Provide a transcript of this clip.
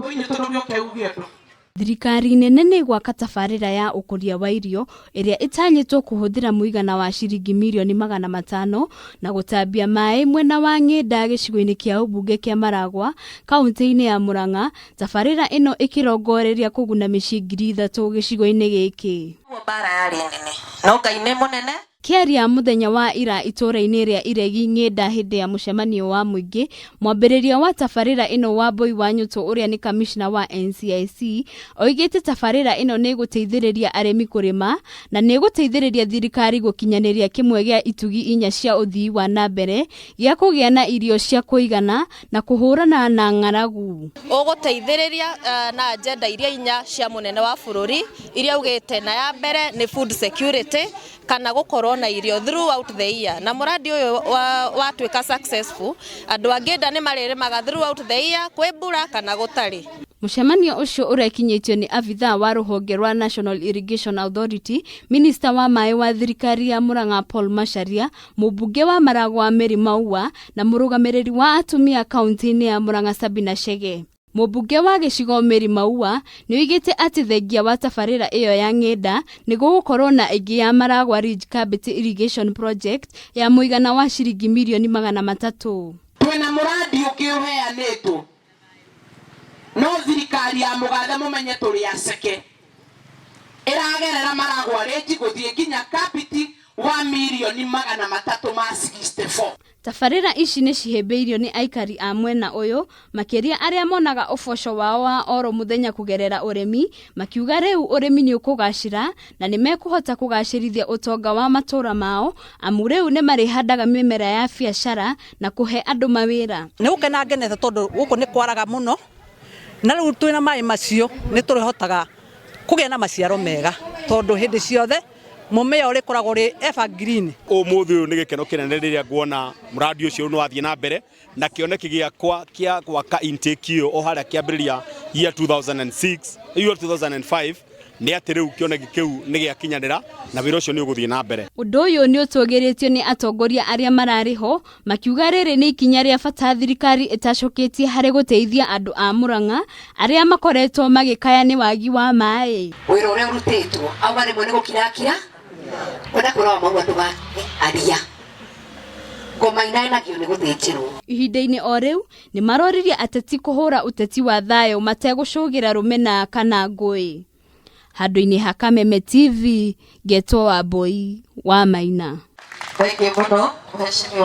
boinyo torobyo keugieto. Thirikari nene nĩ gwaka tabarira ya ukuria wa irio iria itanyitwo kuhuthira muigana wa ciringi mirioni 500 na gutaambia maaĩ mwena wa ng'enda gĩcigo-inĩ kĩa ubunge kĩa Murang'a kaunti-ini ya Murang'a. Tabarira ino ikirongoreria kuguna mĩciĩ 3,000 gĩcigo-inĩ gĩkĩ. Bara yari nene no Ngai munene. Kiaria muthenya wa ira itura-inĩ rĩa iregi ng'enda hĩndĩ ya mũcemanio wa mũingĩ, mwambĩrĩria wa tabarira ino wa Boi wa Nyũtũ ũrĩa nĩ kamishna wa NCIC oigĩte tabarira ino nĩ gũteithĩrĩria arimi kũrĩma na nĩ gũteithĩrĩria thirikari gũkinyanĩria kĩmwe gĩa itugi 4 cia ũthii wa nambere gĩa kũgĩa na irio cia kũigana na kũhũrana na ng'aragu. Ũgũteithĩrĩria na agenda iria 4 cia munene wa bũrũri iria ugĩte na ya mbere nĩ food security kana gũkorwo na irio throughout the year. Na muradi uyu watuika successful andu angenda nĩ marĩrĩmaga throughout the year kwĩ mbura kana gũtarĩ. Mũcemanio ũcio ũrekinyĩtio nĩ abithaa wa rũhonge rwa National Irrigation Authority, Minister wa maaĩ wa thirikari ya Murang'a Paul Macharia, mũmbunge wa Murang'a Mary Maua na mũrugamiriri wa atumia kaunti-ini ya Murang'a Sabina Chege. Mũmbunge wa gĩcigo Mary Maua nĩ oigĩte atĩ thengia wa tabarĩra ĩyo ya ng'enda nĩ gũgũkorwo na ĩngĩ ya Murang'a Ridge Cabot Irrigation Project ya muigana wa ciringi mirioni 300. Twena muradi ũkĩũheanĩtwo no thirikari ya mũgathe mũmenye tũrĩ aceke ĩragerera Murang'a Ridge gũthiĩ nginya Cabot wa mirioni 364. Tabarĩra ici nĩ cihĩmbĩirio nĩ aikari a mwena ũyũ, makiria arĩa monaga ũboco wao wa oro muthenya kugerera ũrĩmi, makiuga rĩu ũrĩmi nĩ ũkũgacĩra na nĩ mekũhota kũgacĩrithia ũtonga wa matũra mao, amu rĩu nĩ marĩhandaga mimera ya biacara na kũhe andũ mawira. Nĩ gũkena ngenete tondũ gũkũ nĩ kwaraga mũno na rĩu twĩna maaĩ macio nĩ tũrĩhotaga kũgĩa na maciaro mega tondũ hĩndĩ ciothe mumea uri koragwo ri evergreen. Ũmũthĩ ũyũ nĩ gĩkeno kĩnene rĩrĩa nguona muradi ũcio nĩ wathiĩ na mbere na kĩoneki gĩakwa kĩa gwaka intake ĩyo o harĩa kĩambĩrĩria year 2005 nĩ atĩ rĩu kĩoneki kĩu nĩ gĩakinyanĩra na wĩra ũcio nĩ ũgũthiĩ na mbere. Ũndũ ũyũ nĩ ũtũgĩrĩtio nĩ atongoria arĩa mararĩ ho, makiuga rĩrĩ nĩ ikinya rĩa bata thirikari ĩtacũkĩtie harĩ gũteithia andũ a Murang'a arĩa makoretwo magĩkaya nĩ wagi wa maaĩ. Wĩra ũrĩa ũrutĩtwo auga rĩmwe nĩ gũkirakira kwenda kũrora maua tũga aria ngoma inanagio nĩ gũthĩnjĩrwo. Ihinda-inĩ o rĩu nĩ maroririe ateti kũhũra ũteti wa thayũ mategũcũgĩra rũmena kana ngũĩ. Handũ-inĩ ha Kameme TV, Getwo wa Boi wa Maina.